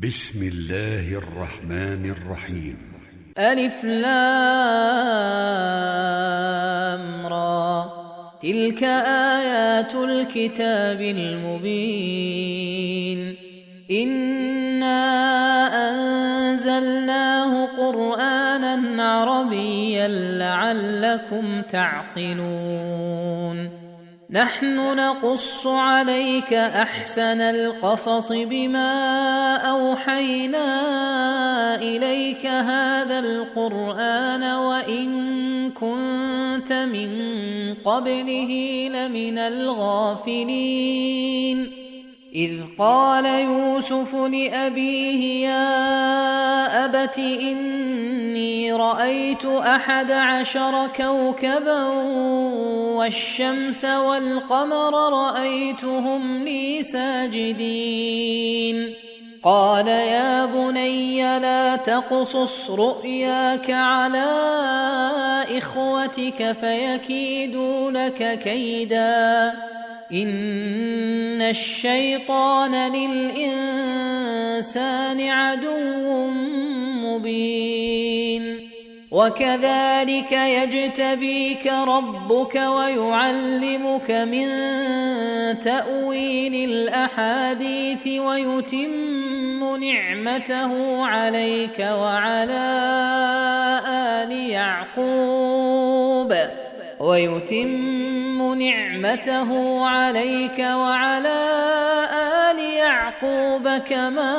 بسم الله الرحمن الرحيم. ألف لام را، تلك آيات الكتاب المبين. إنا أنزلناه قرآنا عربيا لعلكم تعقلون. نحن نقص عليك أحسن القصص بما أوحينا إليك هذا القرآن وإن كنت من قبله لمن الغافلين. إذ قال يوسف لأبيه يا أبت إني رأيت 11 كوكبا والشمس والقمر رأيتهم لي ساجدين. قال يا بني لا تقصص رؤياك على إخوتك فيكيدوا لك كيدا إن الشيطان للإنسان عدو مبين. وكذلك يجتبيك ربك ويعلمك من تأويل الأحاديث ويتم نعمته عليك وعلى آل يعقوب كما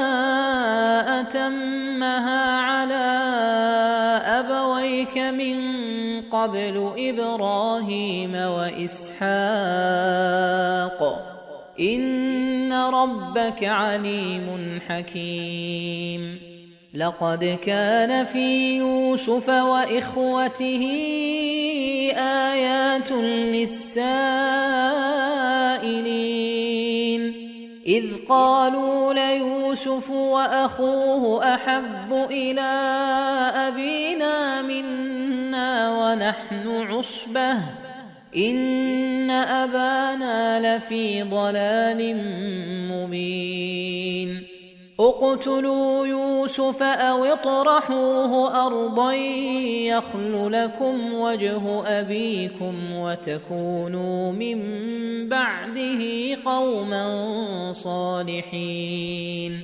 أتمها على أبويك من قبل إبراهيم وإسحاق إن ربك عليم حكيم. لقد كان في يوسف وإخوته آيات للسائلين. إذ قالوا ليوسف وأخوه أحب إلى أبينا منا ونحن عصبة إن أبانا لفي ضلال مبين. اقتلوا يوسف أو اطرحوه أرضا يخل لكم وجه أبيكم وتكونوا من بعده قوما صالحين.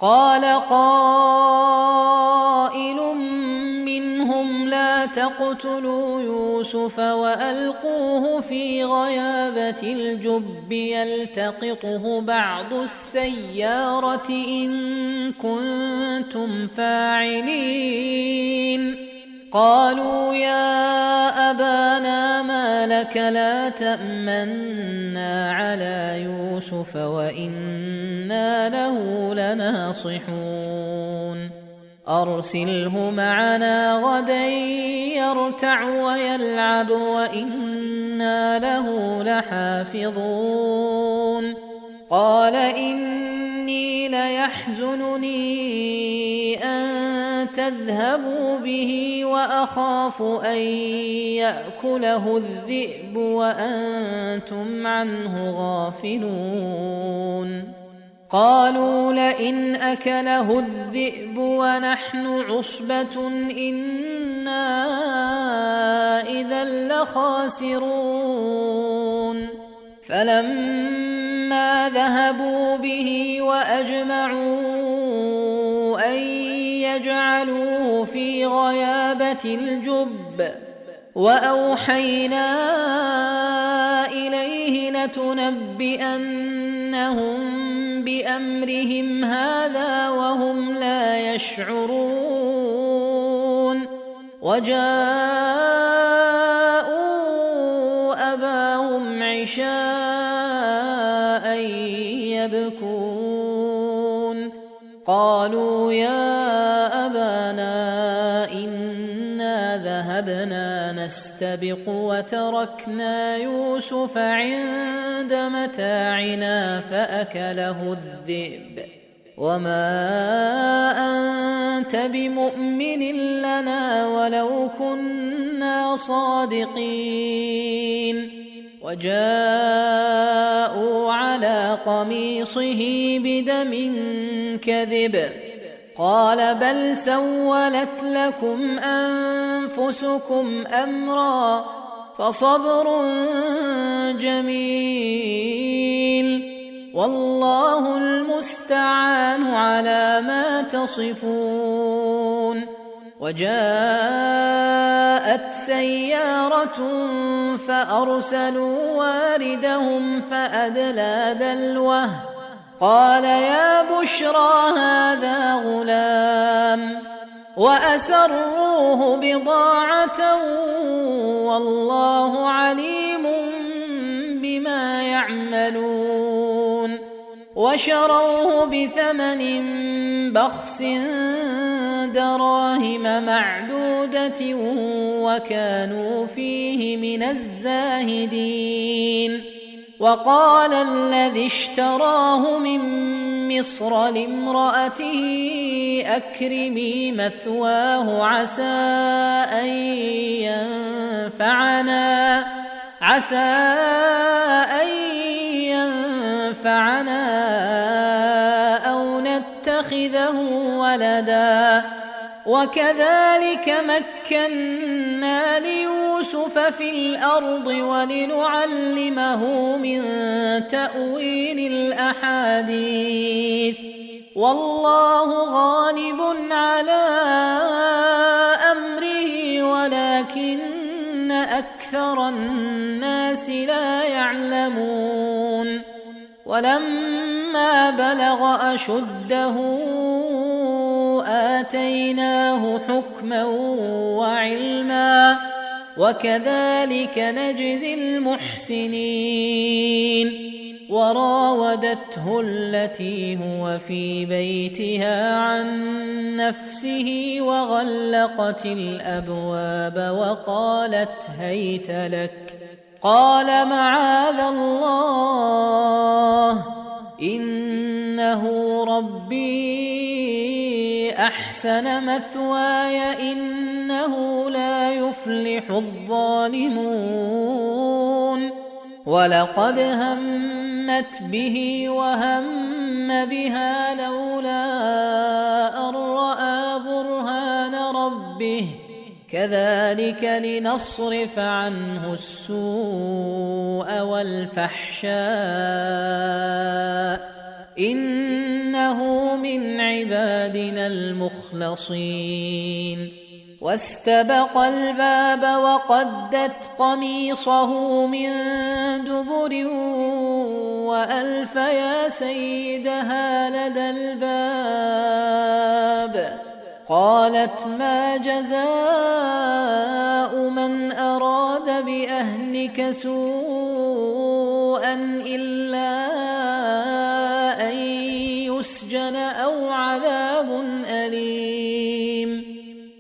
قال قائل منهم لا تقتلوا يوسف وألقوه في غيابة الجب يلتقطه بعض السيارة إن كنتم فاعلين. قالوا يا أبانا ما لك لا تأمنا على يوسف وإنا له لناصحون. أرسله معنا غدا يرتع ويلعب وإنا له لحافظون. قال إني ليحزنني أن تذهبوا به وأخاف أن يأكله الذئب وأنتم عنه غافلون. قالوا لئن أكله الذئب ونحن عصبة إنا إذا لخاسرون. فلما ذهبوا به وأجمعوا أن يجعلوه في غيابة الجب وأوحينا إليه لتنبئنهم بأمرهم هذا وهم لا يشعرون. وجاءوا أباهم عشاء يبكون. قالوا يا أبانا إنا ذهبنا نستبق وتركنا يوسف عند متاعنا فأكله الذئب وما أنت بمؤمن لنا ولو كنا صادقين. وجاءوا على قميصه بدم كذب. قال بل سولت لكم أنفسكم أمرا فصبر جميل والله المستعان على ما تصفون. وجاءت سيارة فأرسلوا واردهم فأدلى دلوه قال يا بشرى هذا غلام وأسروه بضاعة والله عليم بما يعملون. وشروه بثمن بخس دراهم معدودة وكانوا فيه من الزاهدين. وقال الذي اشتراه من مصر لامرأته أكرمي مثواه عسى أن ينفعنا أو نتخذه ولدا. وكذلك مكنا ليوسف في الأرض ولنعلمه من تأويل الأحاديث والله غالب على أمره ولكن أكثر الناس لا يعلمون. ولما بلغ أشده آتيناه حكما وعلما وكذلك نجزي المحسنين. وراودته التي هو في بيتها عن نفسه وغلقت الأبواب وقالت هيت لك. قال معاذ الله إنه ربي أحسن مثواي إنه لا يفلح الظالمون. ولقد همت به وهم بها لولا أن رأى برهان ربه كذلك لنصرف عنه السوء والفحشاء إنه من عبادنا المخلصين. واستبق الباب وقدت قميصه من دبر وألف يا سيدها لدى الباب. قالت ما جزاء من أراد بأهلك سوءا إلا أن يسجن أو عذاب أليم.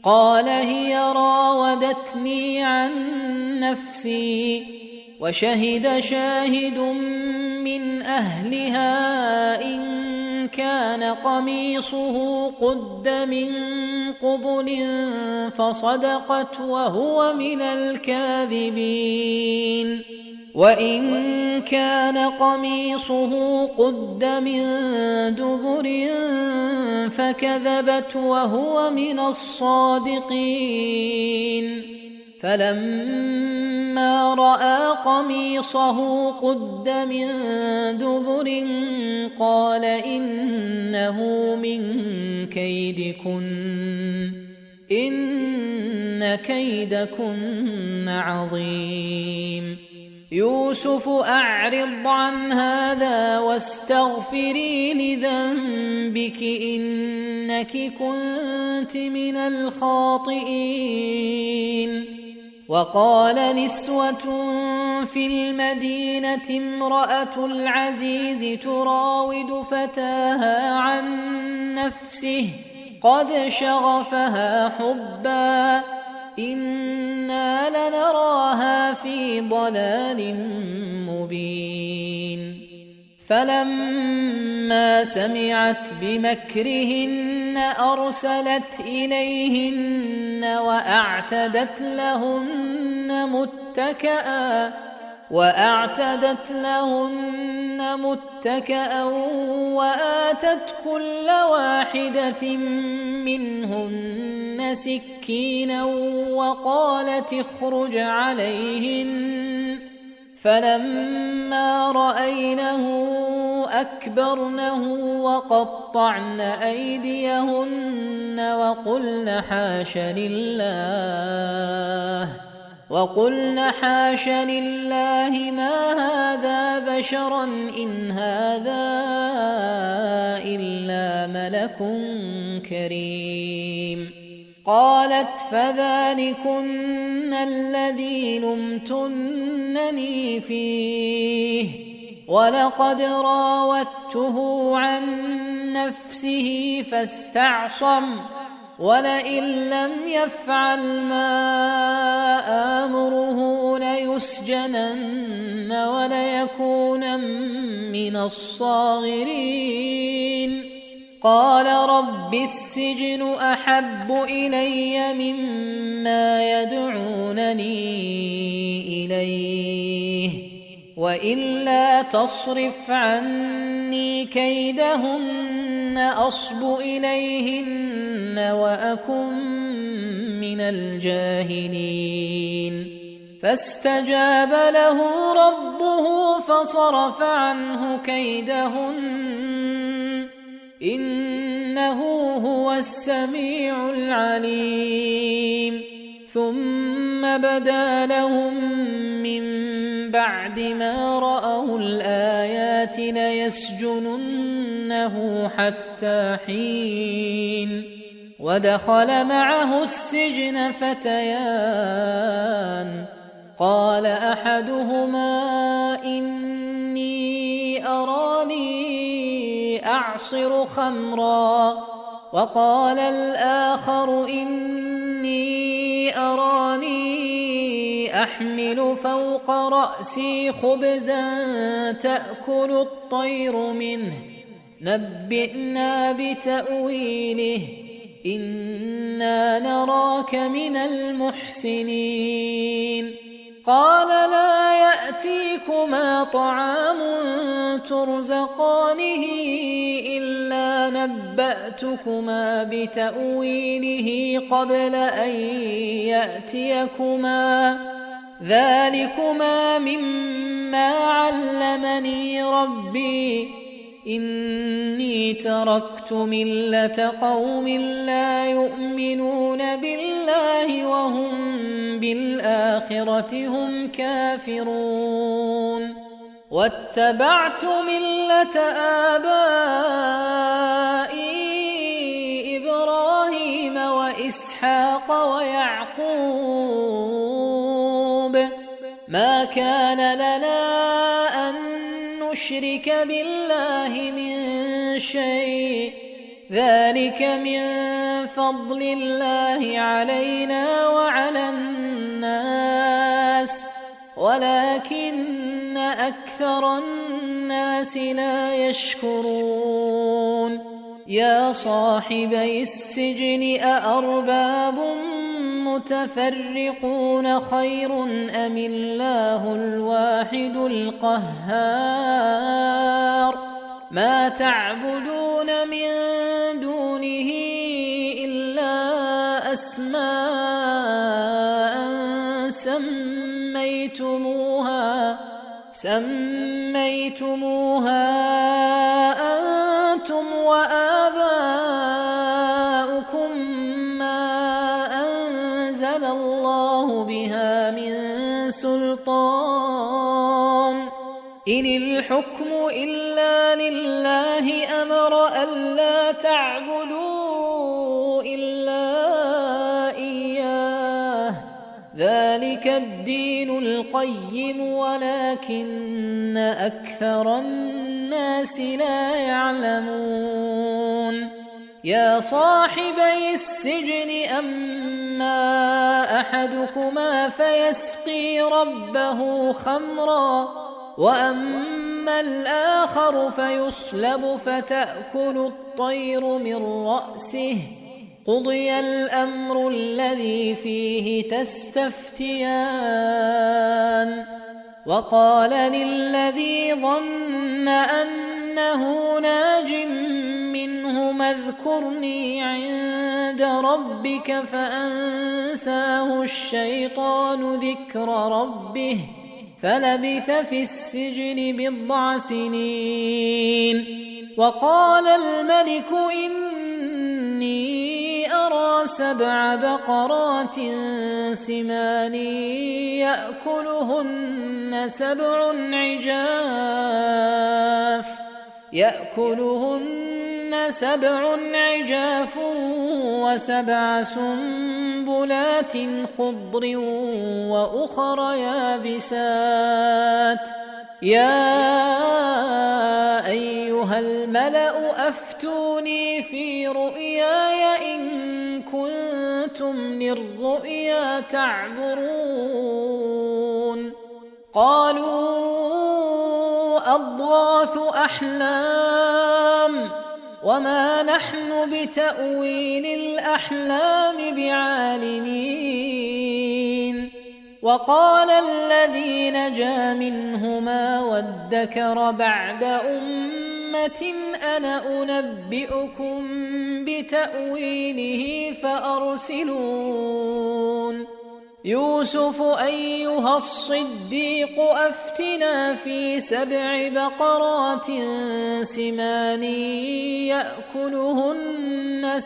قال هي راودتني عن نفسي وشهد شاهد من أهلها إن كان قميصه قد من قبل فصدقت وهو من الكاذبين. وإن كان قميصه قد من دبر فكذبت وهو من الصادقين. فلما رأى قميصه قد من دبر قال إنه من كيدكن إن كيدكن عظيم. يوسف أعرض عن هذا واستغفري لذنبك إنك كنت من الخاطئين. وقال نسوة في المدينة امرأة العزيز تراود فتاها عن نفسه قد شغفها حبا إنا لنراها في ضلال مبين. فلما سمعت بمكرهن أرسلت إليهن وأعتدت لهن متكئا وأعتدت لهن متكأ وآتت كل واحدة منهن سكينا وقالت اخرج عليهن فلما رأينه أكبرنه وقطعن أيديهن وقلن حاش لله ما هذا بشرا إن هذا إلا ملك كريم. قالت فذلكن الذي لمتنني فيه ولقد راودته عن نفسه فاستعصم ولئن لم يفعل ما آمره ليسجنن وليكون من الصاغرين. قال رب السجن أحب إلي مما يدعونني إليه وإلا تصرف عني كيدهن أصب إليهن وأكن من الجاهلين. فاستجاب له ربه فصرف عنه كيدهن إنه هو السميع العليم. ثم بدا لهم من بعد ما رأوا الآيات ليسجننه حتى حين. ودخل معه السجن فتيان قال أحدهما إني أراني أعصر خمرا وقال الآخر إني أراني أحمل فوق رأسي خبزا تأكل الطير منه نبئنا بتأويله إنا نراك من المحسنين. قال لا يأتيكما طعام ترزقانه إلا نبأتكما بتأويله قبل أن يأتيكما ذلكما مما علمني ربي إني تركت ملة قوم لا يؤمنون بالله وهم بالآخرة هم كافرون واتبعت ملة آبائي إبراهيم وإسحاق ويعقوب ما كان لنا أن نشرك بالله من شيء ذلك من فضل الله علينا وعلى الناس ولكن أكثر الناس لا يشكرون. يا صاحبي السجن أأرباب متفرقون خير أم الله الواحد القهار ما تعبدون من دونه إلا أسماء سميتموها أنتم وآباؤكم ما أنزل الله بها من سلطان إن الحكم إلا لله أمر ألا تعبدوا إلا إياه ذلك الدين القيم ولكن أكثر الناس لا يعلمون. يا صاحبي السجن أما أحدكما فيسقي ربه خمرا وأما الآخر فيصلب فتأكل الطير من رأسه قضي الأمر الذي فيه تستفتيان وقال للذي ظن أنه ناج منه اذكرني عند ربك فأنساه الشيطان ذكر ربه فلبث في السجن 10 سنين. وقال الملك إني أرى 7 بقرات سمان يأكلهن 7 عجاف و7 سنبلات خضر وأخر يابسات. يا أيها الملأ أفتوني في رؤياي إن كنتم للرؤيا تعبرون. قالوا أضغاث أحلام وما نحن بتأويل الأحلام بعالمين. وقال الذي نجا منهما وادكر بعد أمة أنا أنبئكم بتأويله فأرسلون. يوسف أيها الصديق أفتنا في 7 بقرات سمان يأكلهن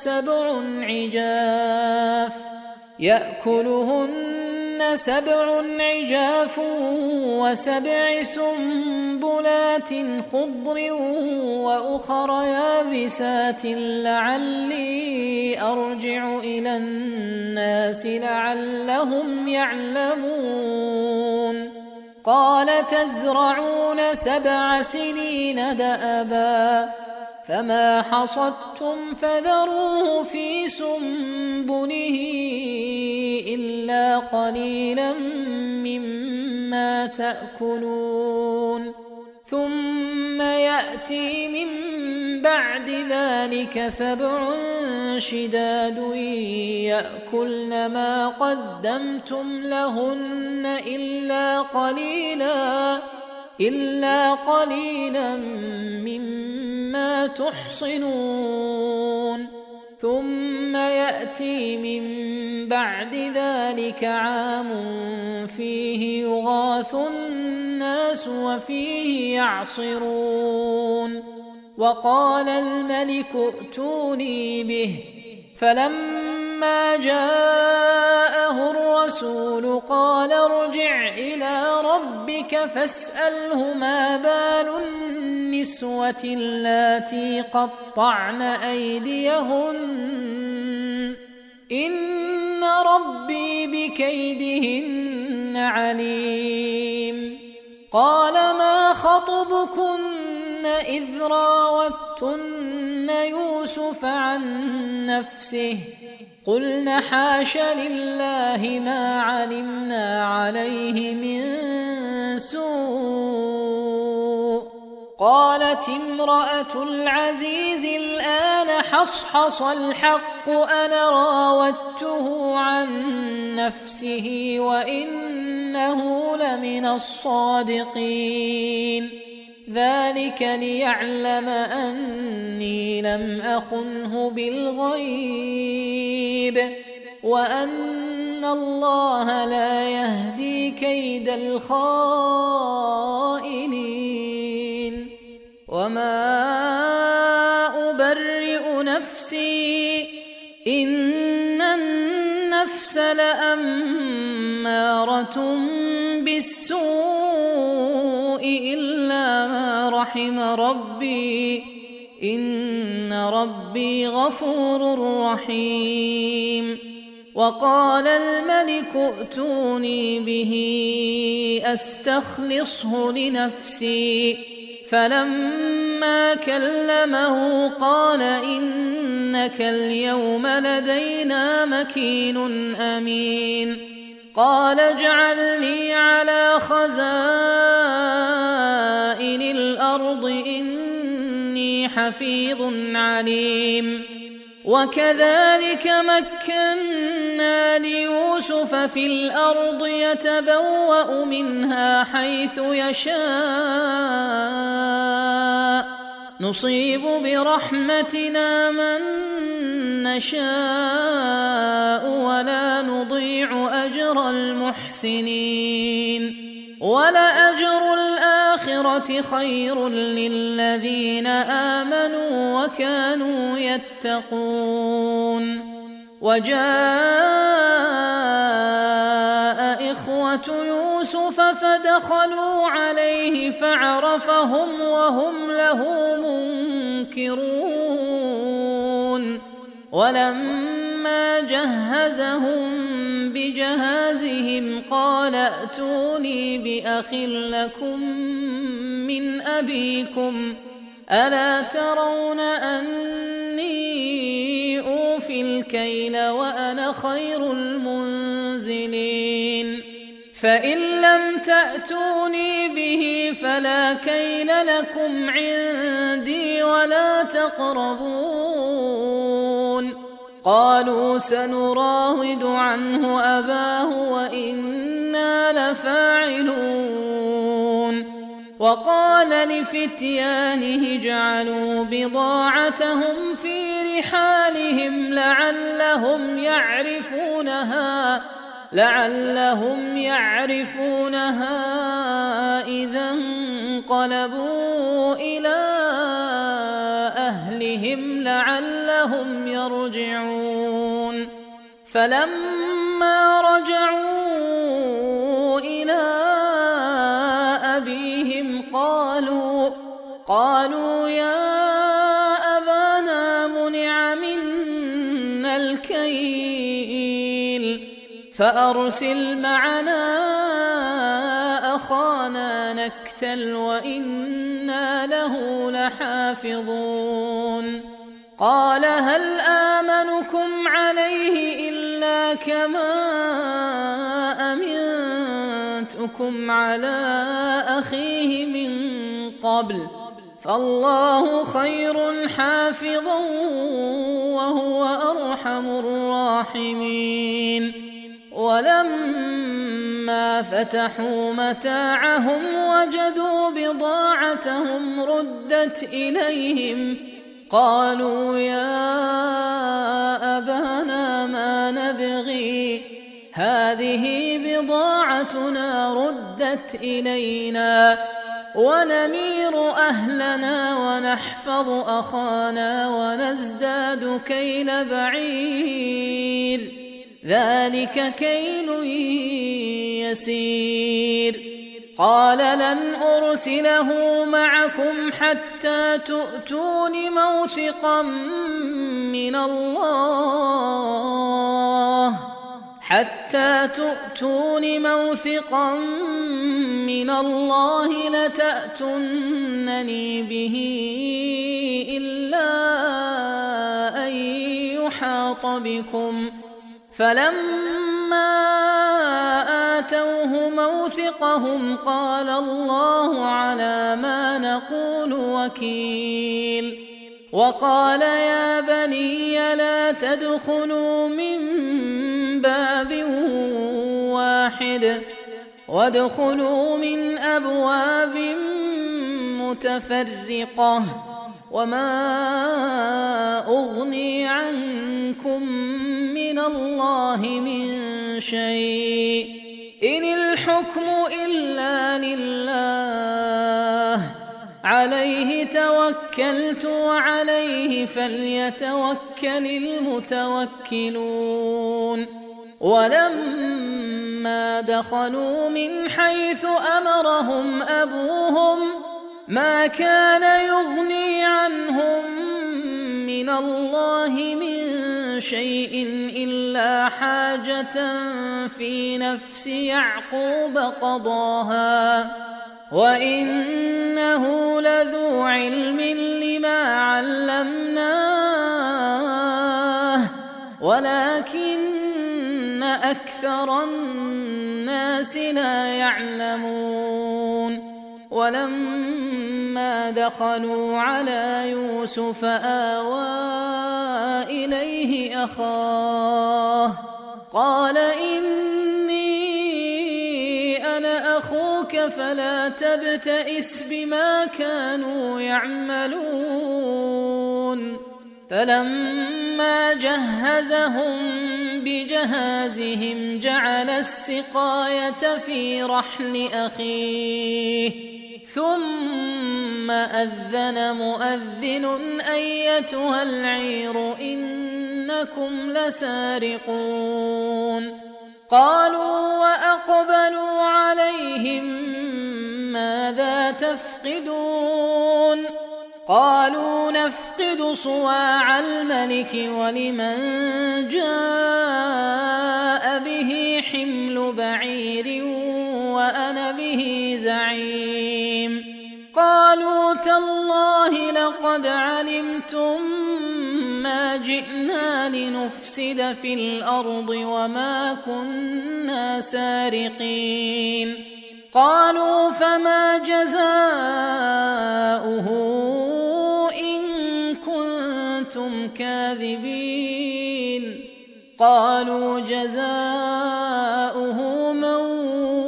7 عجاف و7 سنبلات خضر وأخر يابسات لعلي أرجع إلى الناس لعلهم يعلمون. قال تزرعون 7 سنين دأبا فما حصدتم فذروه في سنبله إلا قليلا مما تأكلون. ثم يأتي من بعد ذلك 7 شداد يأكلن ما قدمتم لهن إلا قليلا مما تحصنون. ثم يأتي من بعد ذلك عام فيه يغاث الناس وفيه يعصرون. وقال الملك ائتوني به فلما جاءه الرسول قال ارجع إلى ربك فاسأله ما بال النسوة اللاتي قطعن أيديهن إن ربي بكيدهن عليم. قال ما خطبكن إذ راوتن يوسف عن نفسه قلن حاش لله ما علمنا عليه من سوء. قالت امرأة العزيز الآن حصحص الحق أنا راودته عن نفسه وإنه لمن الصادقين. ذلك ليعلم أني لم أخنه بالغيب وأن الله لا يهدي كيد الخائنين. وما أبرئ نفسي إن النفس لأمارة بالسوء إلا ما رحم ربي إن ربي غفور رحيم. وقال الملك ائتوني به أستخلصه لنفسي فلما كلمه قال إنك اليوم لدينا مكين أمين. قال اجعلني على خزائن الأرض إني حفيظ عليم. وكذلك مكنا مكنا ليوسف في الأرض يتبوأ منها حيث يشاء نصيب برحمتنا من نشاء ولا نضيع أجر المحسنين ولأجر الآخرة خير للذين آمنوا وكانوا يتقون. وجاء إخوة يوسف فدخلوا عليه فعرفهم وهم له منكرون. ولما جهزهم بجهازهم قال ائتوني بأخ لكم من أبيكم ألا ترون أني أوفي الكيل وأنا خير المنزلين فإن لم تأتوني به فلا كيل لكم عندي ولا تقربون. قالوا سنراود عنه أباه وإنا لفاعلون. وقال لفتيانه اجعلوا بضاعتهم في رحالهم لعلهم يعرفونها إذا انقلبوا إلى أهلهم لعلهم يرجعون. فلما رجعوا إلى أبيهم قالوا يا أبانا منع منا الكيل فأرسل معنا أخانا نكتل وإنا له لحافظون. قال هل آمنكم عليه إلا كما أمنتكم على أخيه من قبل فالله خير حافظا وهو أرحم الراحمين. ولما فتحوا متاعهم وجدوا بضاعتهم ردت إليهم قالوا يا أبانا ما نبغي هذه بضاعتنا ردت إلينا ونمير أهلنا ونحفظ أخانا ونزداد كيل بعير ذلك كيل يسير. قال لن أرسله معكم حتى تؤتون موثقا من الله لتأتونني به إلا أن يحاط بكم. فلما آتوه موثقهم قال الله على ما نقول وكيل. وقال يا بني لا تدخلوا من باب واحد وادخلوا من أبواب متفرقة وما أغني عنكم من الله من شيء إن الحكم إلا لله عليه توكلت وعليه فليتوكل المتوكلون. ولما دخلوا من حيث أمرهم أبوهم ما كان يغني عنهم من الله من شيء إلا حاجة في نفس يعقوب قضاها وإنه لذو علم لما علمناه ولكن أكثر الناس لا يعلمون. ولما دخلوا على يوسف آوى إليه أخاه قال إني أنا أخوك فلا تبتئس بما كانوا يعملون فلما جهزهم بجهازهم جعل السقاية في رحل أخيه ثم أذن مؤذن أيتها العير إنكم لسارقون قالوا وأقبلوا عليهم ماذا تفقدون قالوا نفقد صواع الملك ولمن جاء به حمل بعير وأنا به زعيم قالوا تالله لقد علمتم ما جئنا لنفسد في الأرض وما كنا سارقين قالوا فما جزاؤه إن كنتم كاذبين قالوا جزاؤه من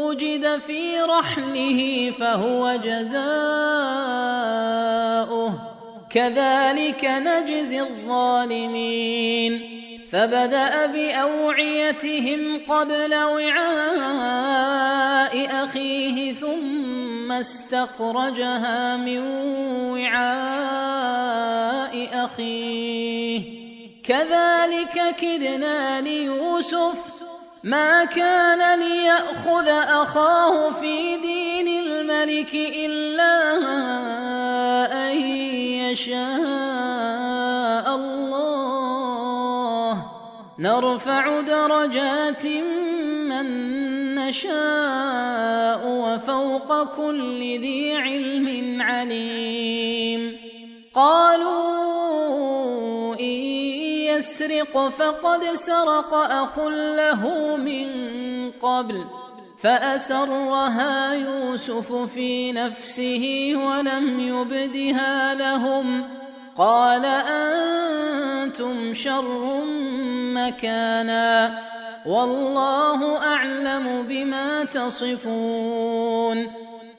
وجد في رحله فهو جزاؤه كذلك نجزي الظالمين فبدأ بأوعيتهم قبل وعاء أخيه ثم استخرجها من وعاء أخيه كذلك كدنا ليوسف ما كان ليأخذ أخاه في دين الملك إلا أن يشاء الله نرفع درجات من نشاء وفوق كل ذي علم عليم قالوا إن يسرق فقد سرق أخ له من قبل فأسرها يوسف في نفسه ولم يبدها لهم قال أنتم شر مكانا والله أعلم بما تصفون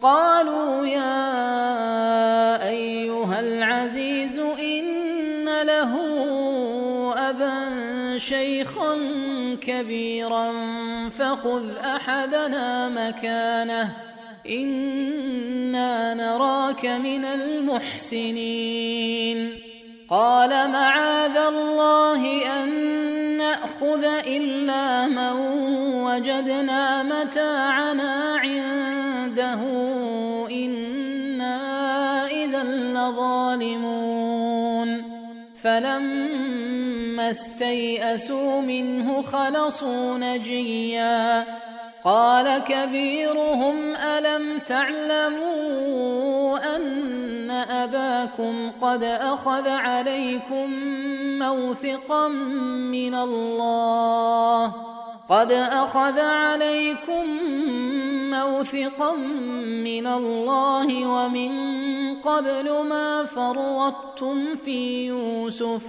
قالوا يا أيها العزيز إن له أبا شيخا كبيرا فخذ أحدنا مكانه إنا نراك من المحسنين قال معاذ الله أن نأخذ إلا من وجدنا متاعنا عنده إنا إذا لظالمون فلما استيئسوا منه خلصوا نجيا قال كبيرهم ألم تعلموا أن أباكم قد أخذ عليكم موثقا من الله ومن قبل ما فرطتم في يوسف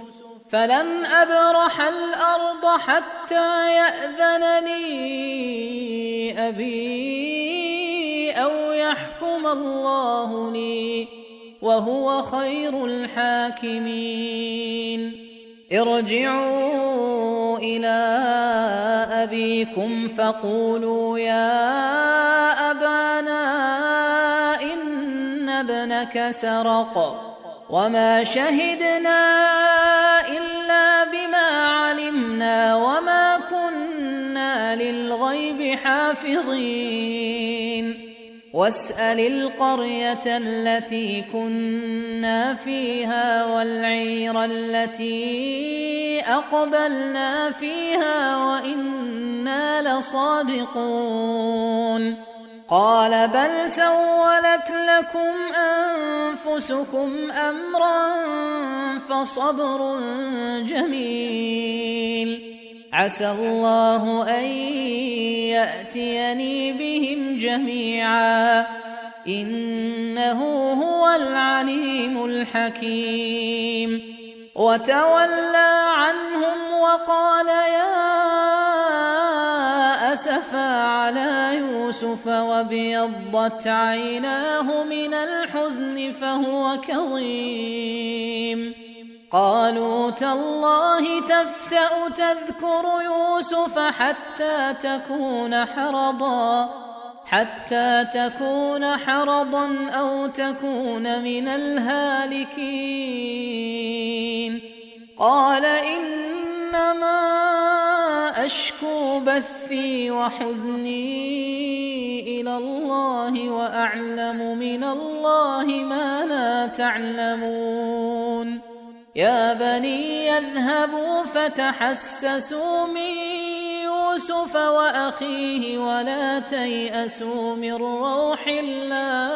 فلن أبرح الأرض حتى يأذن لي أبي أو يحكم الله لي وهو خير الحاكمين ارجعوا إلى أبيكم فقولوا يا أبانا إن ابنك سرق وما شهدنا إلا بما علمنا وما كنا للغيب حافظين واسأل القرية التي كنا فيها والعير التي أقبلنا فيها وإنا لصادقون قال بل سولت لكم أنفسكم أمرا فصبر جميل عسى الله أن يأتيني بهم جميعا إنه هو العليم الحكيم وتولى عنهم وقال يا أسفا على يوسف وابيضت عيناه من الحزن فهو كظيم قالوا تالله تفتأ تذكر يوسف حتى تكون حرضا أو تكون من الهالكين قال إنما أشكو بثي وحزني إلى الله وأعلم من الله ما لا تعلمون يا بني يذهبوا فتحسسوا من يوسف وأخيه ولا تيأسوا من روح الله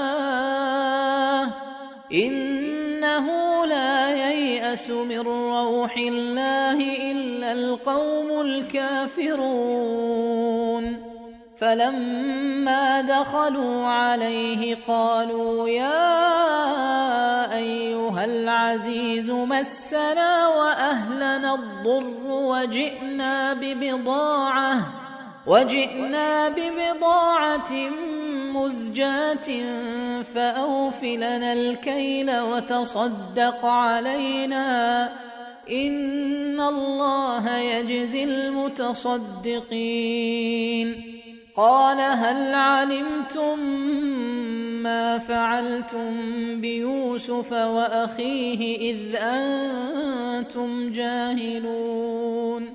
إنه لا ييأس من روح الله إلا القوم الكافرون فلما دخلوا عليه قالوا يا أيها العزيز مسنا وأهلنا الضر وجئنا ببضاعة مزجاة فأوف لنا الكيل وتصدق علينا إن الله يجزي المتصدقين قال هل علمتم ما فعلتم بيوسف وأخيه إذ أنتم جاهلون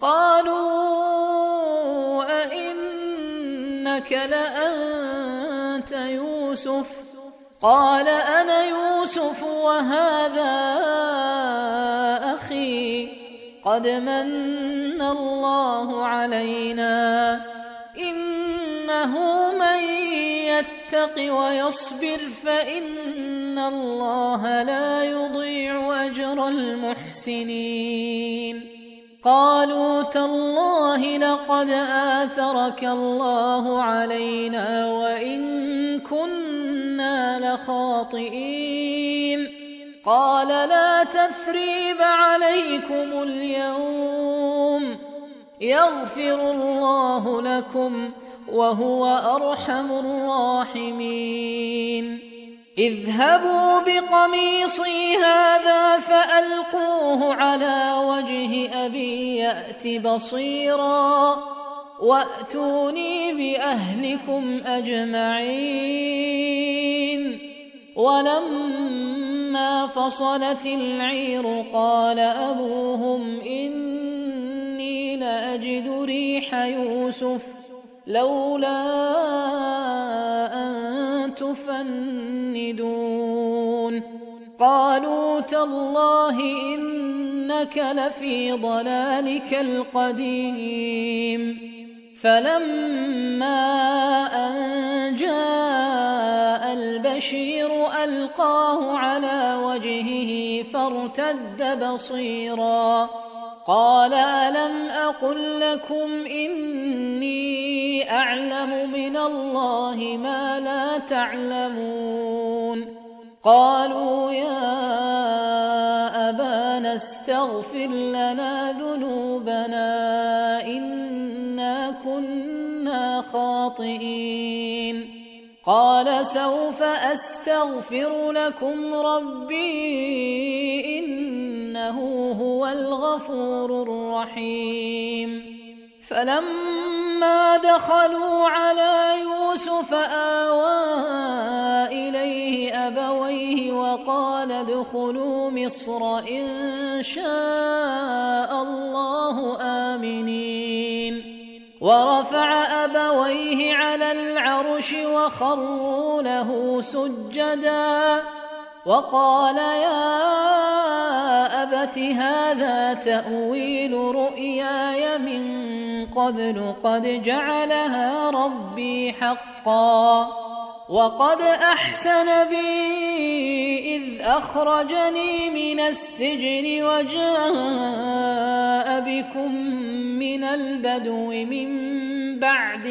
قالوا أئنك لأنت يوسف قال أنا يوسف وهذا أخي قد من الله علينا إنه من يتق ويصبر فإن الله لا يضيع أجر المحسنين قالوا تالله لقد آثرك الله علينا وإن كنا لخاطئين قال لا تثريب عليكم اليوم يغفر الله لكم وهو أرحم الراحمين اذهبوا بقميصي هذا فألقوه على وجه أبي يأت بصيرا وأتوني بأهلكم أجمعين ولما فصلت العير قال أبوهم إني لأجد ريح يوسف لولا أن تفندون قالوا تالله إنك لفي ضلالك القديم فلما أن جاء البشير ألقاه على وجهه فارتد بصيرا قال ألم أقل لكم إني أعلم من الله ما لا تعلمون قالوا يا أبانا استغفر لنا ذنوبنا إنا كنا خاطئين قال سوف أستغفر لكم ربي إنه هو الغفور الرحيم فلما دخلوا على يوسف آوى إليه أبويه وقال ادخلوا مصر إن شاء الله آمنين ورفع أبويه على العرش وخروا له سجدا وقال يا أبت هذا تأويل رؤياي من قبل قد جعلها ربي حقا وقد أحسن بي إذ أخرجني من السجن وجاء بكم من البدو من بعد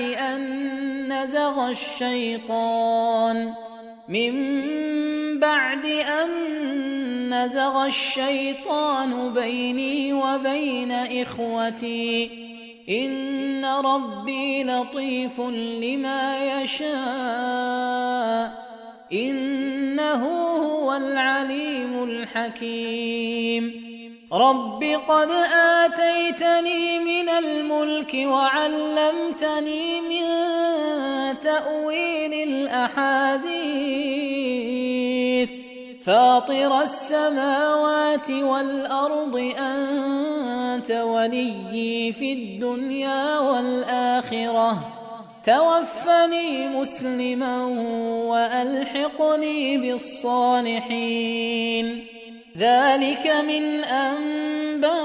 أن نزغ الشيطان بيني وبين إخوتي إن ربي لطيف لما يشاء إنه هو العليم الحكيم رب قد آتيتني من الملك وعلمتني من تأويل الأحاديث فاطر السماوات والأرض أنت وليي في الدنيا والآخرة توفني مسلما وألحقني بالصالحين ذلك من أنباء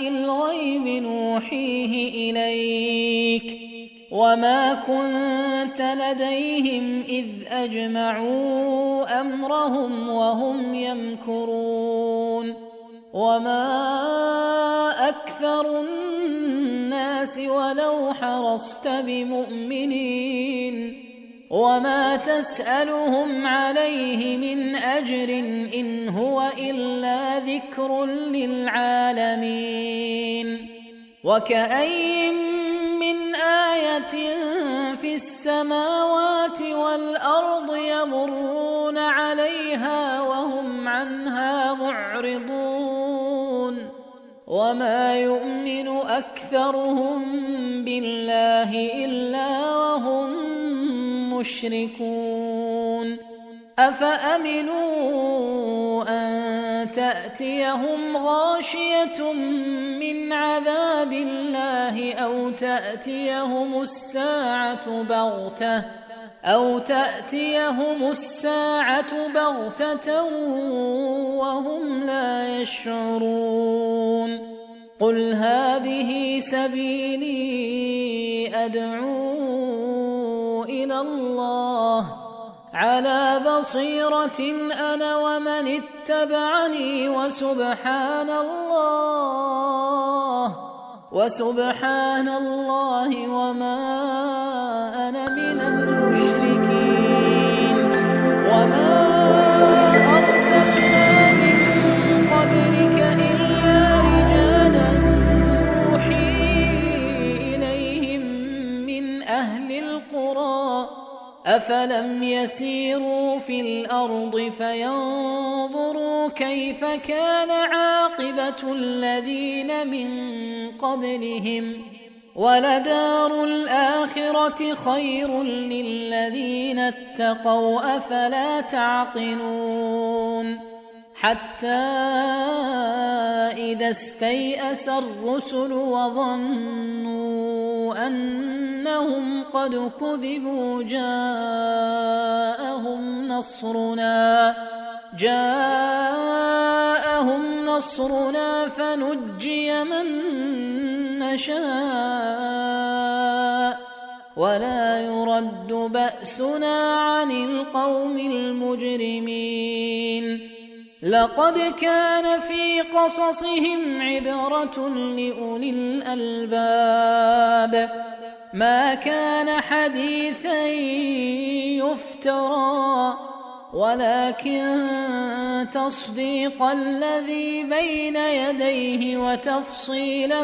الغيب نوحيه إليك وما كنت لديهم إذ أجمعوا أمرهم وهم يمكرون وما أكثر الناس ولو حرصت بمؤمنين وما تسألهم عليه من أجر إن هو إلا ذكر للعالمين وكأي من آية في السماوات والأرض يمرون عليها وهم عنها معرضون وما يؤمن أكثرهم بالله إلا وهم مشركون أفأمنوا أن تأتيهم غاشية من عذاب الله أو تأتيهم الساعة بغتة وهم لا يشعرون قل هذه سبيلي أدعو إلى الله على بصيرة أنا ومن اتبعني وسبحان الله وما أنا من المشركين وما أرسلنا من قبلك إلا رجالا نوحي إليهم من أهل القرى أفلم يسيروا في الأرض فينظروا كيف كان عاقبة الذين من قبلهم ولدار الآخرة خير للذين اتقوا أفلا تعقلون حتى إذا استيأس الرسل وظنوا أنهم قد كذبوا جاءهم نصرنا فنجي من نشاء ولا يرد بأسنا عن القوم المجرمين لقد كان في قصصهم عبرة لأولي الألباب ما كان حديثا يفترى ولكن تصديق الذي بين يديه وتفصيل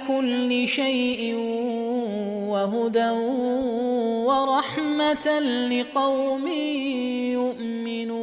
كل شيء وهدى ورحمة لقوم يؤمنون